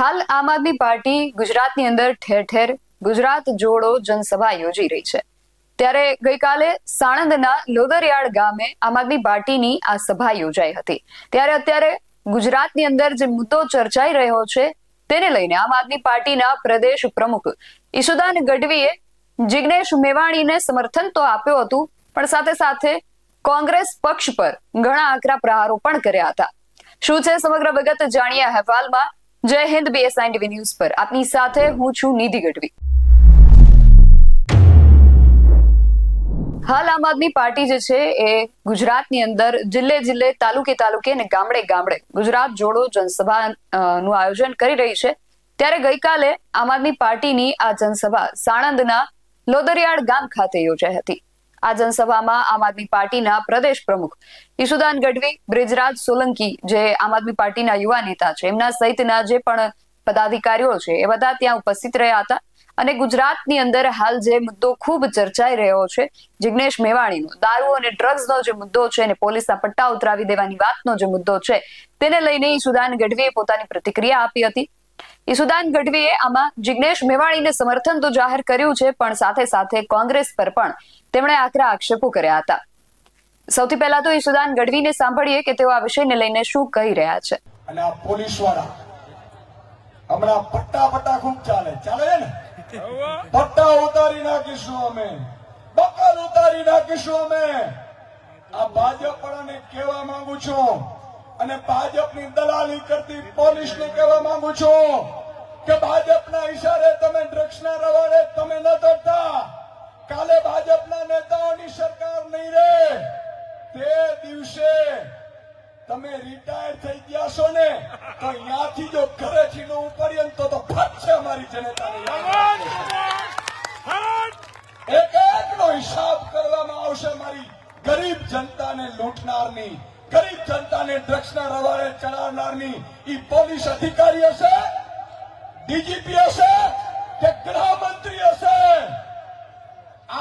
હાલ આમ આદમી પાર્ટી ગુજરાતની અંદર ઠેર ઠેર ગુજરાત જોડો જનસભા યોજી રહી છે। ત્યારે ગઈકાલે સાણંદના લોદરિયાળ ગામે આમ આદમી પાર્ટીની આ સભા યોજાઈ હતી। ત્યારે અત્યારે ગુજરાતની અંદર જે મુદ્દો ચર્ચાઈ રહ્યો છે તેને લઈને આમ આદમી પાર્ટીના પ્રદેશ પ્રમુખ ઈશુદાન ગઢવીએ જિગ્નેશ મેવાણીને સમર્થન તો આપ્યું હતું, પણ સાથે સાથે કોંગ્રેસ પક્ષ પર ઘણા આકરા પ્રહારો પણ કર્યા હતા। શું છે સમગ્ર વિગત જાણીએ અહેવાલમાં। જય હિન્દ, BSI TV ન્યૂઝ પર આપની સાથે હું છું નિધિ ગઢવી। હાલ આમ આદમી પાર્ટી જે છે એ ગુજરાતની અંદર જિલ્લે જિલ્લે, તાલુકે તાલુકે અને ગામડે ગામડે ગુજરાત જોડો જનસભા નું આયોજન કરી રહી છે। ત્યારે ગઈકાલે આમ આદમી પાર્ટીની આ જનસભા સાણંદના લોદરિયાળ ગામ ખાતે યોજાઈ હતી। આ જનસભામાં આમ આદમી પાર્ટીના પ્રદેશ પ્રમુખ ઈશુદાન ગઢવી, બ્રિજરાજ સોલંકી જે આમ આદમી પાર્ટીના યુવા નેતા છે, એમના સહિતના જે પણ પદાધિકારીઓ છે એ બધા ત્યાં ઉપસ્થિત રહ્યા હતા। અને ગુજરાતની અંદર હાલ જે મુદ્દો ખૂબ ચર્ચાઈ રહ્યો છે, જિગ્નેશ મેવાણીનો દારૂ અને ડ્રગ્સનો જે મુદ્દો છે અને પોલીસના પટ્ટા ઉતરાવી દેવાની વાતનો જે મુદ્દો છે, તેને લઈને ઈશુદાન ગઢવીએ પોતાની પ્રતિક્રિયા આપી હતી। ઈશુદાન ગઢવીએ આમાં જિગ્નેશ મેવાણીને સમર્થન તો જાહેર કર્યું છે, પણ સાથે સાથે કોંગ્રેસ પર પણ તેમણે આકરા આક્ષેપો કર્યા હતા। સૌથી પહેલા તો ઈશુદાન ગઢવીને સાંભળીએ કે તેઓ આ વિષયને લઈને શું કહી રહ્યા છે। અને આ પોલીસ વાળા હમણાં પટ્ટા ખૂબ ચાલે ને, પટ્ટા ઉતારી નાખીશું અમે, બકલ ઉતારી નાખીશું અમે। આ ભાજપ વાળાને કહેવા માંગુ છું અને ભાજપની દલાલી કરતી પોલીસને કહેવા માંગુ છું કે ભાજપના ઈશારે તમે ડ્રગ્સના રવાડે તમે ન દોડતા। કાલે ભાજપના નેતાઓની સરકાર નહીં રહે, તે દિવસે તમે રિટાયર થઈ ગયા છો ને, તો અહીંયાથી જો ઘરેથી ન ઉપડીએ તો ફટશે અમારી જનતાને। એક એકનો હિસાબ કરવામાં આવશે મારી ગરીબ જનતાને લૂંટનારની, ગરીબ જનતાને ડ્રગ્સના રવાડે ચડાવનારની। ઈ પોલીસ અધિકારી હશે, ડીજીપી હશે કે ગૃહમંત્રી હશે।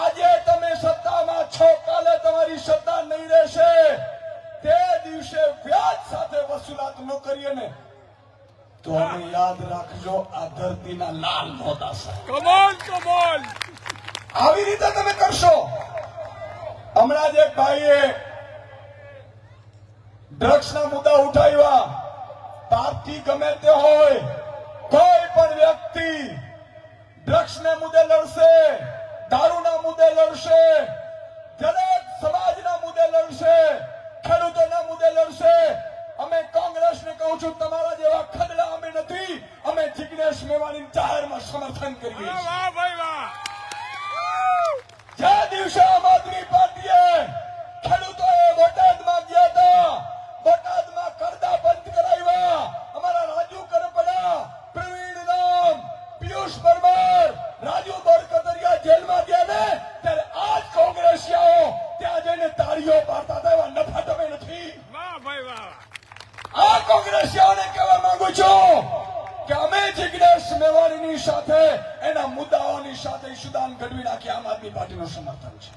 આજે તમે સત્તામાં છો, કાલે તમારી સત્તા નહીં રહેશે। તે દિવસે વ્યાજ સાથે વસૂલાત ન કરીએ ને તો અમે યાદ રાખજો, આ ધરતીના લાલ મોદાસા। કમાલ આવી રીતે તમે કરશો। હમણાં જ એક ભાઈએ ડ્રગ્સના મુદ્દા ઉઠાવ્યા। પાર્ટી ગમે તે હોય, કોઈ પણ વ્યક્તિ ડ્રગ્સના મુદ્દે લડશે, દારૂના મુદ્દે લડશે, દરેક સમાજના મુદ્દે લડશે, ખેડૂતોના મુદ્દે લડશે। અમે કોંગ્રેસને કહું છું, તમારા જેવા ખદડા અમે નથી, અમે જિગ્નેશ મેવાણી જાહેરમાં સમર્થન કરીએ છીએ। જે દિવસે આમ આદમી પાર્ટીએ ખેડૂતોએ બોટાદમાં ગયા હતા, બોટાદમાં કરદા બંધ કરાવ્યા, અમારા રાજુ કરપડા, પ્રવીણ રામ, પિયુષ પરમાર, રાજુ બોરકતરિયા જેલમાં ગયા ને, ત્યારે આજ કોંગ્રેસીઓ ત્યાં જઈને તાળીઓ પાડતા હતા। એવા નફા તમે નથી। આ કોંગ્રેસીઓને કહેવા માંગુ છું કે અમે જિગ્નેશ મેવાણીની સાથે, એના મુદ્દાઓની સાથે ઈશુદાન ગઢવી નાખી આમ આદમી પાર્ટીનું સમર્થન છે।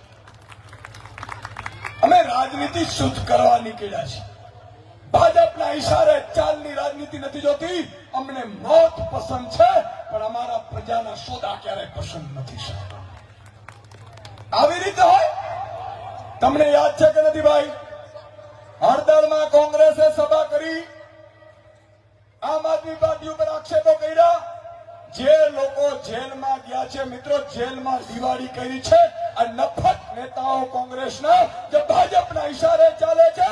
અમે રાજનીતિ શુદ્ધ કરવા નીકળ્યા છીએ। ભાજપના ઈશારે ચાલની રાજનીતિ નથી જોતી। અમને મોત પસંદ છે, પણ અમારા પ્રજાના સોદા ક્યારેય પસંદ નથી। આવી રીતે હોય। તમને યાદ છે કે નથી ભાઈ, હળદરમાં કોંગ્રેસે સભા કરી, આમ આદમી પાર્ટી ઉપર આક્ષેપો કર્યા। જે લોકો જેલમાં ગયા છે મિત્રો, જેલમાં દિવાળી કરી છે આ નફત નેતાઓ કોંગ્રેસના, જે ભાજપના ઈશારે ચાલે છે,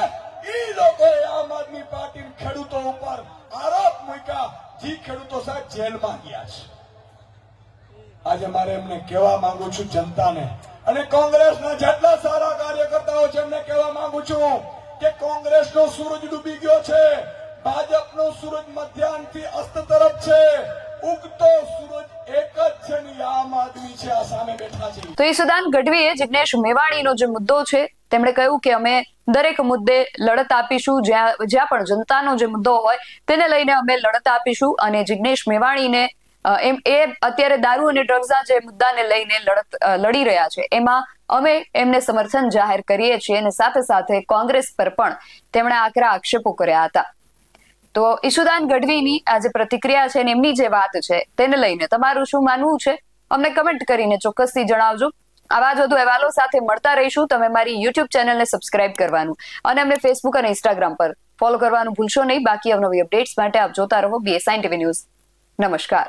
એ લોકોએ આમ આદમી પાર્ટી ખેડૂતો ઉપર આરોપ મૂક્યા, જે ખેડૂતો સાહેબ જેલમાં ગયા છે। આજે મારે એમને કહેવા માંગુ છું, જનતાને અને કોંગ્રેસના જેટલા સારા કાર્યકર્તાઓ છે એમને કહેવા માંગુ છું કે કોંગ્રેસનો સૂરજ ડૂબી ગયો છે, ભાજપનો સૂરજ મધ્યાહનથી અસ્ત તરફ છે, ઉગતો સૂરજ એક જ છે ને આમ આદમી છે, આ સામે બેઠા છે। તો ઈશુદાન ગઢવીએ જિગ્નેશ મેવાણીનો જે મુદ્દો છે તેમણે કહ્યું કે અમે દરેક મુદ્દે લડત આપીશું, જ્યાં પણ જનતાનો જે મુદ્દો હોય તેને લઈને અમે લડત આપીશું। અને જિગ્નેશ મેવાણીને એ અત્યારે દારૂ અને ડ્રગ્સના જે મુદ્દાને લઈને લડી રહ્યા છે, એમાં અમે એમને સમર્થન જાહેર કરીએ છીએ। અને સાથે સાથે કોંગ્રેસ પર પણ તેમણે આકરા આક્ષેપો કર્યા હતા। તો ઈશુદાન ગઢવીની આ જે પ્રતિક્રિયા છે અને એમની જે વાત છે તેને લઈને તમારું શું માનવું છે અમને કમેન્ટ કરીને ચોક્કસથી જણાવજો. આવા જ વધુ અહેવાલો સાથે મળતા રહીશું. તમે મારી યુટ્યુબ ચેનલને સબસ્ક્રાઇબ કરવાનું અને અમને ફેસબુક અને ઇન્સ્ટાગ્રામ પર ફોલો કરવાનું ભૂલશો નહીં. બાકી અવનવી અપડેટ્સ માટે આપ જોતા રહો BSN TV ન્યૂઝ. નમસ્કાર.